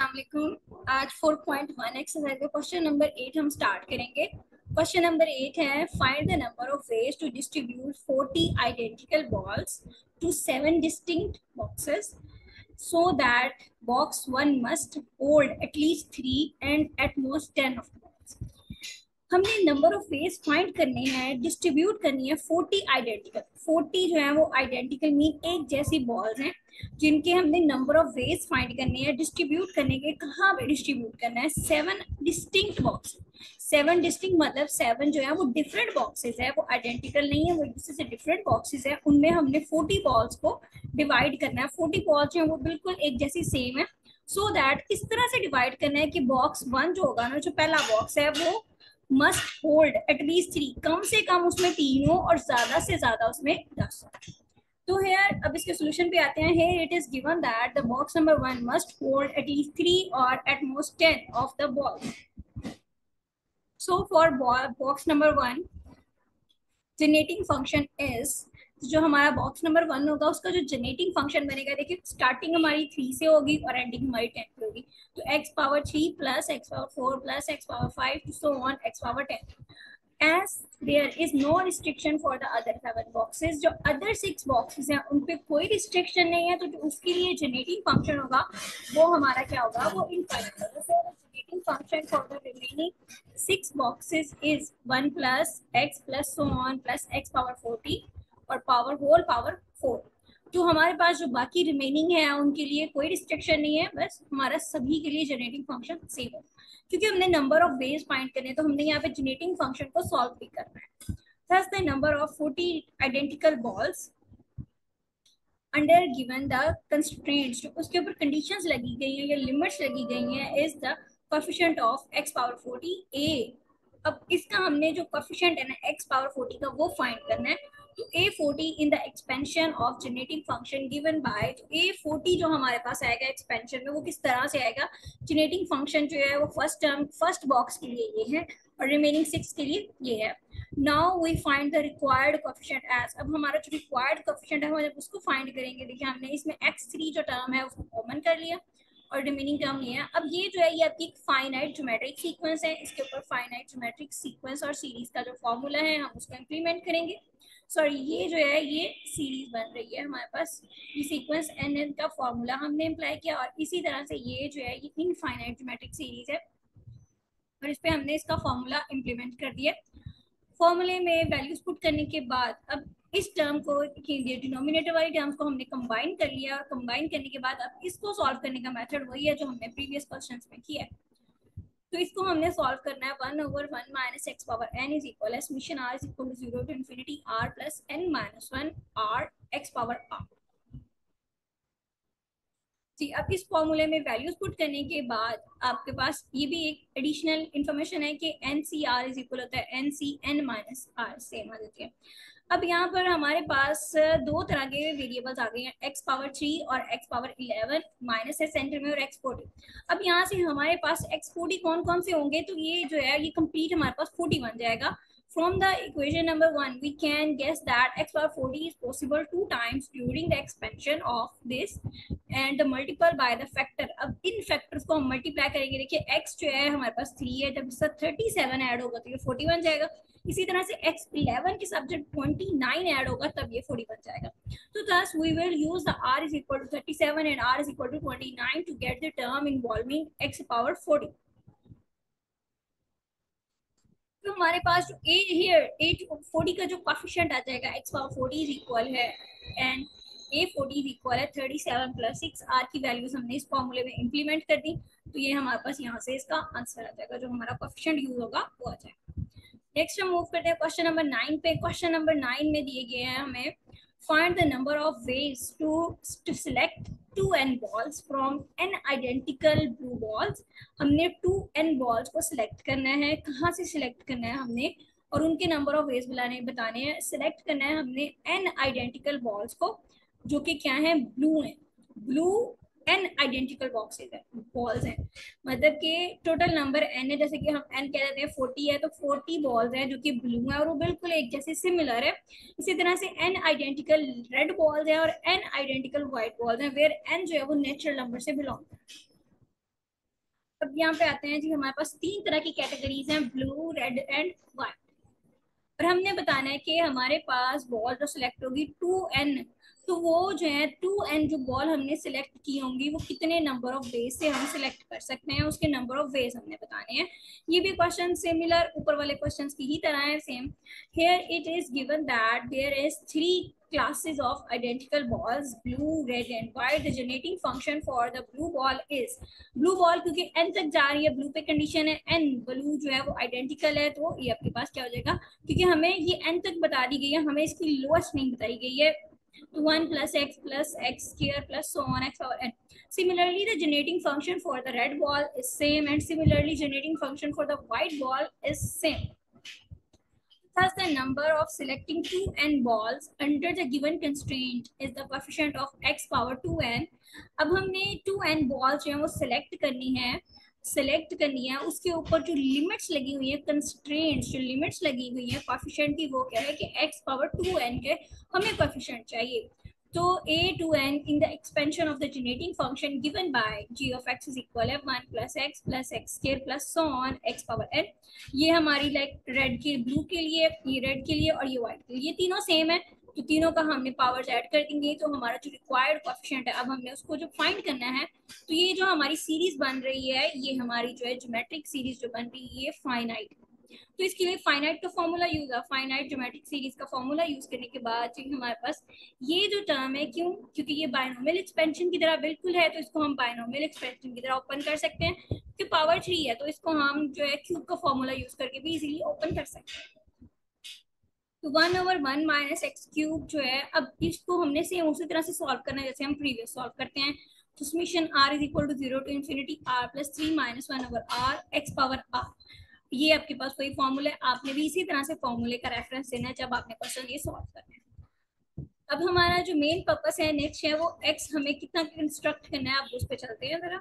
अस्सलामुअलैकुम। आज 4.1 एक्सरसाइज का क्वेश्चन नंबर 8 हम स्टार्ट करेंगे। क्वेश्चन नंबर 8 है, find the number of ways to distribute 40 identical balls to 7 distinct boxes so that box 1 must hold at least 3 and at most 10 of the balls. हमने number of veg find करने हैं, distribute करनी है 40 identical. 40 जो है वो identical mean एक जैसी बॉल्स हैं जिनके हमने नंबर ऑफ वेज फाइंड करने हैं। डिस्ट्रीब्यूट करने के कहाँ पे डिस्ट्रीब्यूट करना है? 7 डिस्टिंक्ट बॉक्स। 7 डिस्टिंक्ट मतलब 7 जो है वो डिफरेंट बॉक्सेस है, वो आइडेंटिकल नहीं है, वो एक दूसरे से डिफरेंट बॉक्सेस है। उनमें हमने 40 बॉल्स को डिवाइड करना है। 40 बॉल्स जो है वो बिल्कुल एक जैसी सेम है। सो दैट इस तरह से डिवाइड करना है कि बॉक्स 1 जो होगा ना, जो पहला बॉक्स है, वो मस्ट होल्ड एटलीस्ट 3, कम से कम उसमें 3 हो और ज्यादा से ज्यादा उसमें 10 हो। तो हेयर अब इसके सोल्यूशन पे आते हैं। Here it is given that the box number 1 must hold at least 3 और at most 10 of the ball. So for box number 1 generating function is, जो हमारा बॉक्स नंबर 1 होगा उसका जो जनरेटिंग फंक्शन बनेगा, देखिए स्टार्टिंग हमारी 3 से होगी और एंडिंग हमारी 10 पे होगी। तो x power 3 plus x power 4 plus x power 5 so on x power 10। as there is no restriction for the other 7 boxes, जो other 6 boxes हैं उन पे कोई restriction नहीं है, तो जो उसके लिए generating function होगा वो हमारा क्या होगा? वो infinite होगा। So the generating function for the remaining 6 boxes is 1 plus x plus so on plus x power 40 और पावर होल पावर 4। तो हमारे पास जो बाकी रिमेनिंग है उनके लिए कोई रिस्ट्रिक्शन नहीं है, बस हमारा सभी के लिए जनरेटिंग फंक्शन सेम है। क्योंकि हमने नंबर ऑफ वेज फाइंड करने, तो हमने यहाँ पे जनरेटिंग फंक्शन को सॉल्व भी करना है। Thus the number of 40 identical balls under given the constraints, जो उसके ऊपर कंडीशंस लगी गई हैं या लिमिट्स लगी गई हैं, is the coefficient of x power 40 a। अब इसका हमने जो कोएफिशिएंट है ना x पावर 40 का, वो फाइंड करना है। तो a40 in the expansion of generating function given by, तो a40 जो हमारे पास आएगा एक्सपेंशन में, वो किस तरह से आएगा? जनरेटिंग फंक्शन जो है वो फर्स्ट टर्म फर्स्ट बॉक्स के लिए ये है और रिमेनिंग 6 के लिए ये है। Now we find the required coefficient as, अब हमारा जो रिक्वायर्ड कोएफिशिएंट है हम जब उसको फाइंड करेंगे, देखिए हमने इसमें x3 जो टर्म है उसको कॉमन कर लिया और रिमेनिंग टर्म नहीं है। अब ये जो है ये आपकी फाइनाइट ज्योमेट्रिक सीक्वेंस है, इसके ऊपर फाइनाइट ज्योमेट्रिक सीक्वेंस और सीरीज का जो फॉर्मूला है हम उसको इंप्लीमेंट करेंगे। सॉरी, ये जो है ये सीरीज बन रही है हमारे पास, ये सीक्वेंस एन का फॉर्मूला हमने अप्लाई किया और इसी तरह से ये जो है ये इनफाइनाइट ज्योमेट्रिक सीरीज है और इस पे हमने इसका फॉर्मूला इंप्लीमेंट कर दिया। फॉर्मूले में वैल्यूज पुट करने के बाद अब इस टर्म को, डिनोमिनेटर वाली टर्म्स को हमने कंबाइन कर लिया और कंबाइन करने के बाद अब इसको सॉल्व करने का मेथड वही है जो हमने प्रीवियस क्वेश्चंस में किया है। तो इसको हमने सॉल्व करना है 1/1 minus x power n is equal summation r is equal to 0 to infinity r plus n minus 1 r x power r। जी, अब इस फॉर्मूले में वैल्यूज पुट करने के बाद आपके पास ये भी एक एडिशनल इंफॉर्मेशन है कि n C r is equal होता है n C n minus r, same आ जाती है। अब यहाँ पर हमारे पास दो तरह के वेरिएबल्स आ गए हैं, एक्स पावर 3 और एक्स पावर 11, माइनस है सेंटर में और एक्स 40। अब यहाँ से हमारे पास एक्स 40 कौन कौन से होंगे? तो ये जो है ये कंप्लीट हमारे पास 40 बन जाएगा। From the equation number 1, we can guess that x power 40 is possible 2 times during the expansion of this and the multiple by the factor। अब इन फैक्टर्स को हम मल्टीप्लाई करेंगे। देखिए x जो है हमारे पास 3 है, जब इसका 37 ऐड होगा तो ये 40 बन जाएगा। इसी तरह से x11 के साथ जब 29 ऐड होगा तब ये 40 बन जाएगा। तो thus we will use the r is equal to 37 and r is equal to 29 to get the term involving x power 40। तो हमारे पास जो ए हियर A40 का जो कोएफिशिएंट आ जाएगा x पावर 40 इज इक्वल है एंड A40 इज इक्वल है 37 plus 6। r की values हमने इस फॉर्मूले में इंप्लीमेंट कर दी, तो ये हमारे पास यहाँ से इसका आंसर आ जाएगा, जो हमारा कोएफिशिएंट यूज होगा वो आ जाएगा। नेक्स्ट हम मूव करते हैं क्वेश्चन नंबर 9 पे। क्वेश्चन नंबर 9 में दिए गए हैं हमें, find the number of ways to select 2n balls from n identical blue balls। हमने 2n balls को सिलेक्ट करना है। कहाँ से सिलेक्ट करना है हमने? और उनके नंबर ऑफ वेज बताने हैं। सिलेक्ट करना है हमने n आइडेंटिकल बॉल्स को, जो कि क्या है? ब्लू है। ब्लू n आइडेंटिकल बॉक्सेस है, बॉल्स हैं, मतलब कि टोटल नंबर n है। जैसे कि हम n कह देते हैं 40 है, तो 40 बॉल्स हैं जो कि ब्लू है और वो बिल्कुल एक जैसे सिमिलर है। इसी तरह से n आइडेंटिकल रेड बॉल्स हैं और n आइडेंटिकल व्हाइट बॉल्स हैं, वेयर n जो है वो नेचुरल नंबर से बिलोंग करता है। अब यहाँ पे आते हैं जी, हमारे पास तीन तरह की कैटेगरीज हैं, ब्लू, रेड एंड व्हाइट। और हमने बताना है कि हमारे पास बॉल जो सिलेक्ट होगी 2n, तो वो जो है 2n जो बॉल हमने सिलेक्ट की होंगी वो कितने नंबर ऑफ वेज से हम सिलेक्ट कर सकते हैं, उसके नंबर ऑफ वेज हमने बताने हैं। ये भी क्वेश्चन सिमिलर ऊपर वाले क्वेश्चन की ही तरह है, same. Here it is given that there is three classes of identical balls, blue, red and white. The generating function for the blue ball is, blue ball क्योंकि एन तक जा रही है, ब्लू पे कंडीशन है एन, ब्लू जो है वो आइडेंटिकल है, तो ये आपके पास क्या हो जाएगा, क्योंकि हमें ये एन तक बता दी गई है, हमें इसकी लोएस्ट नहीं बताई गई है, तो 1 plus x square plus so on x power n. Similarly, the generating function for the red ball is same, and similarly generating function for the white ball is same. Thus, the number of selecting 2n balls under the given constraint is the coefficient of x power 2n. अब हमने 2n balls जो है वो select करनी है, उसके ऊपर जो लिमिट्स लगी हुई है, कंस्ट्रेंट्स जो लिमिट्स लगी हुई है कोएफिशिएंट की, वो क्या है कि x पावर 2n के हमें कोएफिशिएंट चाहिए। तो a2n in the expansion of the generating function given by g of x is equal है 1 plus x square plus so on x power n। ये हमारी लाइक रेड के, ब्लू के लिए, ये रेड के लिए और ये व्हाइट के लिए, ये तीनों सेम है, तो तीनों का हमने पावर्स ऐड कर देंगे, तो हमारा जो रिक्वायर्ड कोएफिशिएंट है अब हमने उसको जो फाइंड करना है, तो ये जो हमारी सीरीज बन रही है, ये हमारी जो है ज्योमेट्रिक सीरीज जो बन रही है ये फाइनाइट। तो इसके लिए फाइनाइट का फॉर्मूला यूज है, फाइनाइट ज्योमेट्रिक सीरीज का फॉर्मूला यूज करने के बाद हमारे पास ये जो टर्म है, क्यों, क्योंकि ये बायनोमियल एक्सपेंशन की तरह बिल्कुल है, तो इसको हम बायनोमियल एक्सपेंशन की तरह ओपन कर सकते हैं, क्योंकि पावर 3 है, तो इसको हम जो है क्यूब का फॉर्मूला यूज करके भी इजीली ओपन कर सकते हैं। तो 1/1 माइनस एक्स क्यूब जो है, अब इसको हमने सेम उसी तरह से सॉल्व करना है जैसे हम प्रीवियस सॉल्व करते हैं। तो summation r is equal to 0 to infinity r plus 3 minus 1/r x power r। ये आपके पास वही फॉर्मूला है, आपने भी इसी तरह से फॉर्मूले का रेफरेंस देना है जब आपने क्वेश्चन ये सॉल्व करना है। अब हमारा जो मेन पर्पस है नेक्स्ट है, वो x हमें कितना कंस्ट्रक्ट करना है, आप उस पर चलते हैं जरा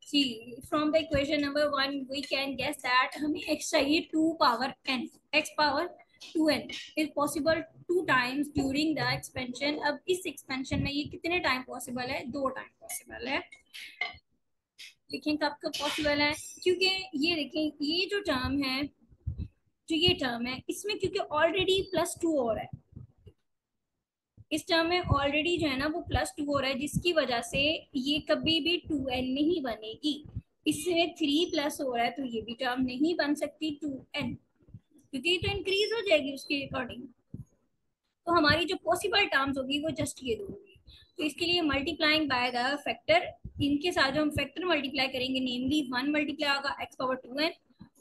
जी। From the equation number 1 we can guess that हमें x चाहिए 2 power n, x power 2n is possible 2 times during the expansion। अब इस एक्सपेंशन में ये कितने टाइम पॉसिबल है, 2 टाइम पॉसिबल है। देखें कब कब पॉसिबल है, क्योंकि ये देखें ये जो टर्म है, जो ये टर्म है, इसमें क्योंकि ऑलरेडी +2 हो रहा है, इस टर्म में ऑलरेडी जो है ना वो +2 हो रहा है, जिसकी वजह से ये कभी भी 2n नहीं बनेगी। इसमें 3 प्लस हो रहा है, तो ये भी टर्म नहीं बन सकती 2n, क्योंकि ये तो इंक्रीज हो जाएगी उसके अकॉर्डिंग। तो हमारी जो पॉसिबल टर्म्स होगी वो जस्ट ये दो होगी। तो इसके लिए मल्टीप्लाइंग बाय द फैक्टर, इनके साथ जो हम फैक्टर मल्टीप्लाई करेंगे, नेमली 1 मल्टीप्लाई होगा x पावर 2n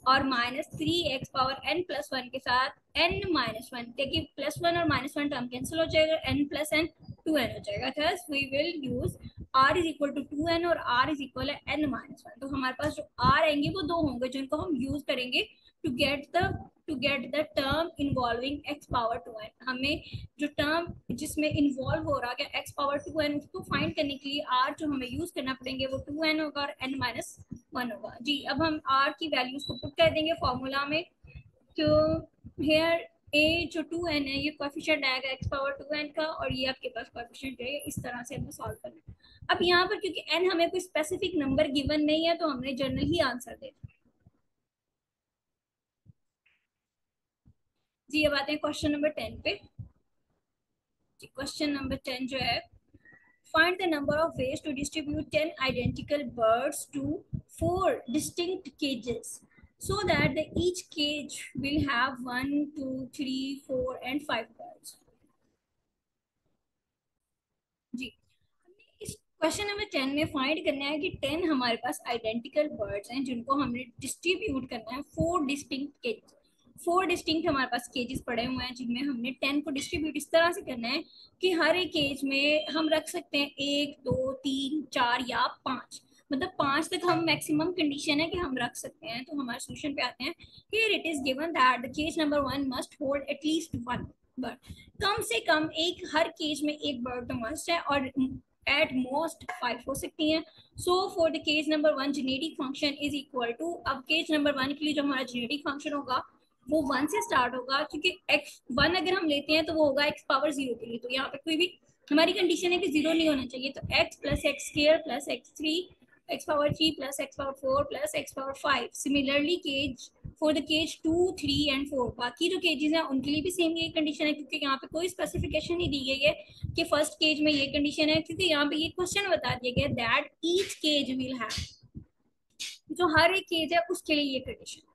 और minus 3x power n plus 1 के साथ n माइनस 1, देखिए +1 और -1 टर्म कैंसिल हो जाएगा, n प्लस n 2n हो जाएगा। Thus we will use r is equal to 2n और r इज इक्वल है n माइनस 1। तो हमारे पास जो r आएंगे वो दो होंगे जिनको हम यूज करेंगे to get the term involving x power 2n। हमें जो टर्म जिसमें इन्वॉल्व हो रहा है x पावर 2n, उसको फाइंड करने के लिए r जो हमें यूज करना पड़ेंगे वो 2n होगा और n माइनस 1 होगा जी। अब हम r की वैल्यूज को पुट कर देंगे फॉर्मूला में। तो हेयर a जो 2n है ये कोएफिशिएंट आएगा x पावर 2n का, और ये आपके पास कोएफिशिएंट है, इस तरह से हमें सॉल्व करना है। अब यहाँ पर क्योंकि n हमें कोई स्पेसिफिक नंबर गिवन नहीं है, तो हमने जनरल ही आंसर दे दिया जी। अब आते हैं क्वेश्चन नंबर 10 पे। क्वेश्चन नंबर 10 जो है, find the number of ways to distribute 10 identical birds to 4 distinct cages so that the each cage will have 1 2 3 4 and 5 birds जी। इस क्वेश्चन नंबर 10 में फाइंड करना है कि 10 हमारे पास आइडेंटिकल बर्ड्स हैं जिनको हमने डिस्ट्रीब्यूट करना है 4 डिस्टिंक्ट केजेस। 4 डिस्टिंक्ट हमारे पास केजेस पड़े हुए हैं जिनमें हमने 10 को डिस्ट्रीब्यूट इस तरह से करना है कि हर एक केज में हम रख सकते हैं 1 2 3 4 या 5, मतलब 5 तक हम मैक्सिमम कंडीशन है कि हम रख सकते हैं। तो हमारे सोल्यूशन पे आते हैं। Here it is given that the cage number 1 must hold at least 1 bird, कम से कम एक, हर केज में एक बर्ड तो मस्ट है, और एट मोस्ट 5 हो सकती हैं। So for the cage number 1 generating function is equal to, अब केज नंबर 1 के लिए जो हमारा जेनेटिक फंक्शन होगा वो 1 से स्टार्ट होगा, क्योंकि x1 अगर हम लेते हैं तो वो होगा x पावर 0 के लिए, तो यहाँ पे कोई भी हमारी कंडीशन है कि 0 नहीं होना चाहिए। तो x plus x square plus x3 x power 3 plus x power 4 plus x power 5. Similarly cage for the cage 2, 3 and 4. बाकी जो केजेस हैं उनके लिए भी सेम ये कंडीशन है, क्योंकि यहाँ पे कोई स्पेसिफिकेशन नहीं दी गई है कि फर्स्ट केज में ये कंडीशन है, क्योंकि यहाँ पे ये क्वेश्चन बता दिया गया that each cage will have, जो हर एक केज है उसके लिए ये कंडीशन है.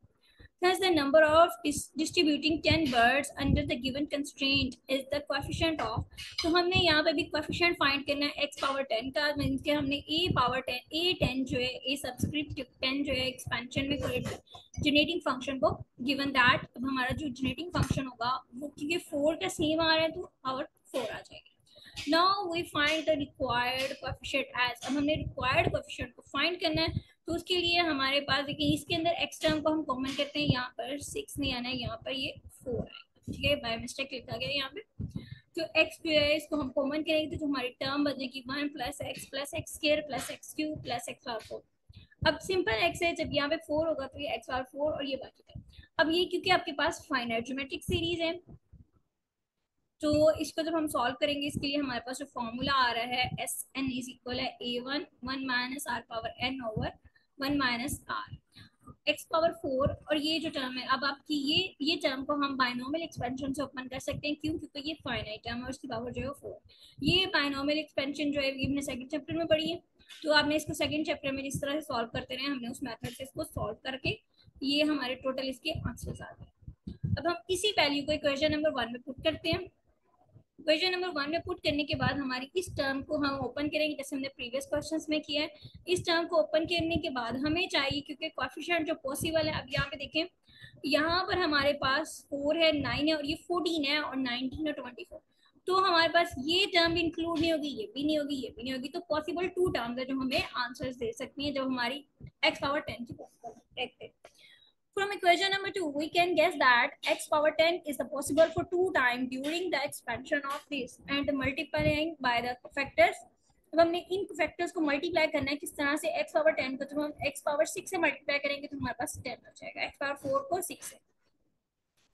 Thus, the number of distributing 10 birds under the given constraint is the coefficient of. तो हमने यहाँ पे भी coefficient find करना है x power 10 का, मीन्स के हमने a power 10 a10 जो है a subscript 10 जो है expansion में generating function को given that अब हमारा जो generating function होगा वो क्योंकि 4 का same आ रहा है तो power 4 आ जाएगी. Now we find the required coefficient as. अब हमने required coefficient को find करना है, तो उसके लिए हमारे पास देखिए इसके अंदर x टर्म को हम कॉमन करते हैं, यहाँ पर 6 नहीं आना है, यहाँ पर ये 4 है, ठीक है, बाय मिस्टेक लिखा गया यहाँ पे. तो x जो है इसको हम कॉमन करेंगे तो जो हमारी टर्म बनेगी 1 plus x square plus x cube plus x power 4. अब सिंपल x है, जब यहाँ पे 4 होगा तो ये एक्स पावर 4 और ये बाकी टर्म. अब ये क्योंकि आपके पास फाइनाइट ज्योमेट्रिक सीरीज है तो इसको जब हम सॉल्व करेंगे इसके लिए हमारे पास जो फॉर्मूला आ रहा है एस एन इज इक्वल है a1 1 minus r power n over 1 minus r x power 4. और ये जो टर्म है अब आपकी ये टर्म को हम बाइनोमियल एक्सपेंशन से ओपन कर सकते हैं, क्यों, क्योंकि ये फाइनाइट टर्म है और उसकी पावर जो है 4. ये बाइनोमियल एक्सपेंशन जो है ये हमने सेकंड चैप्टर में पढ़ी है, तो आपने इसको सेकंड चैप्टर में जिस तरह से सॉल्व करते रहे हमने उस मेथड से इसको सॉल्व करके ये हमारे टोटल इसके आंसर्स आ गए. अब हम इसी वैल्यू को इक्वेशन नंबर 1 में पुट करते हैं. इक्वेशन नंबर 1 में पुट करने के बाद हमारी इस टर्म को हम ओपन करेंगे जैसे हमने प्रीवियस क्वेश्चंस में किया है. इस टर्म को ओपन करने के बाद हमें चाहिए, क्योंकि कोएफिशिएंट जो पॉसिबल है, अब यहाँ पे देखें यहाँ पर हमारे पास 4 है, 9 है और ये 14 है और 19 और 24, तो हमारे पास ये टर्म भी इंक्लूड नहीं होगी, ये भी नहीं होगी, ये भी नहीं होगी. तो पॉसिबल 2 टर्म्स है जो हमें आंसर्स दे सकती है जब हमारी x पावर 10 की possible. From equation number 2, we can guess that x power 10 is possible for 2 times during the expansion of this and multiplying by the factors. अब हमने इन फैक्टर्स को मल्टीप्लाई करना है किस तरह से, x पावर 10 को जब हम x पावर 6 से मल्टीप्लाई करेंगे तो हमारे पास 10 हो जाएगा, x पावर 4 को 6 से,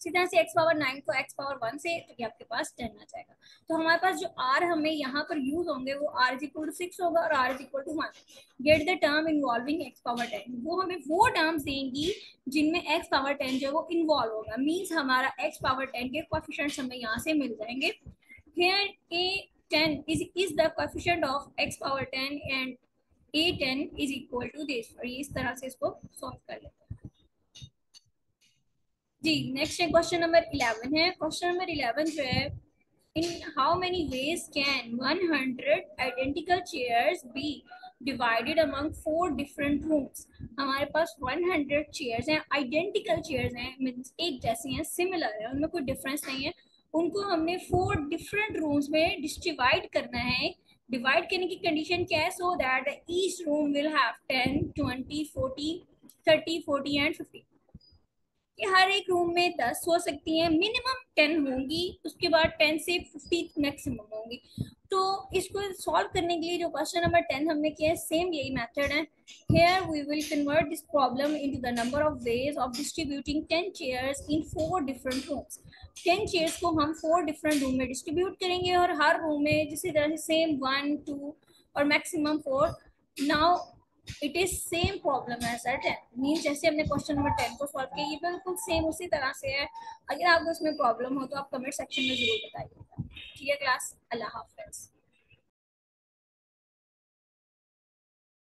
इसी तरह से x पावर 9 को x पावर 1 से, तो ये आपके पास 10 आ जाएगा. तो हमारे पास जो r हमें यहाँ पर यूज होंगे वो r इज इक्वल टू 6 होगा और r is equal to 1. Get the term involving x power 10, वो हमें वो टर्म्स देंगी जिनमें x पावर 10 जो वो इन्वॉल्व होगा, मीन्स हमारा x पावर 10 के कोएफिशिएंट्स हमें यहाँ से मिल जाएंगे. Here a10 is the coefficient of x power 10 and a10 is equal to this. और ये इस तरह से इसको सॉल्व कर लेते हैं जी. नेक्स्ट है क्वेश्चन नंबर 11 है. क्वेश्चन नंबर 11 जो है, in how many ways can 100 identical chairs be divided among 4 different rooms. हमारे पास 100 चेयर्स हैं, आइडेंटिकल चेयर्स हैं, मींस एक जैसी हैं, सिमिलर है, उनमें कोई डिफरेंस नहीं है. उनको हमने 4 डिफरेंट रूम्स में डिस्ट्रीब्यूट करना है. डिवाइड करने की कंडीशन क्या है, so that each room will have 10 20 40 30 40 and 50. कि हर एक रूम में 10 हो सकती हैं, मिनिमम 10 होंगी, उसके बाद 10 से 50 मैक्सिमम होंगी. तो इसको सॉल्व करने के लिए जो क्वेश्चन नंबर 10 हमने किया है सेम यही मेथड है. Here we will convert this problem into the number of ways of distributing 10 chairs in 4 different rooms. 10 chairs को हम 4 different रूम में डिस्ट्रीब्यूट करेंगे और हर रूम में जिसी तरह से सेम 1 2 और maximum 4. Now it is same problem है सर 10, मीन जैसे हमने क्वेश्चन नंबर 10 को सॉल्व किया ये बिल्कुल सेम उसी तरह से है. अगर आपको इसमें प्रॉब्लम हो तो आप कमेंट सेक्शन में जरूर बताइएगा. ठीक है क्लास, अल्लाह हाफिज.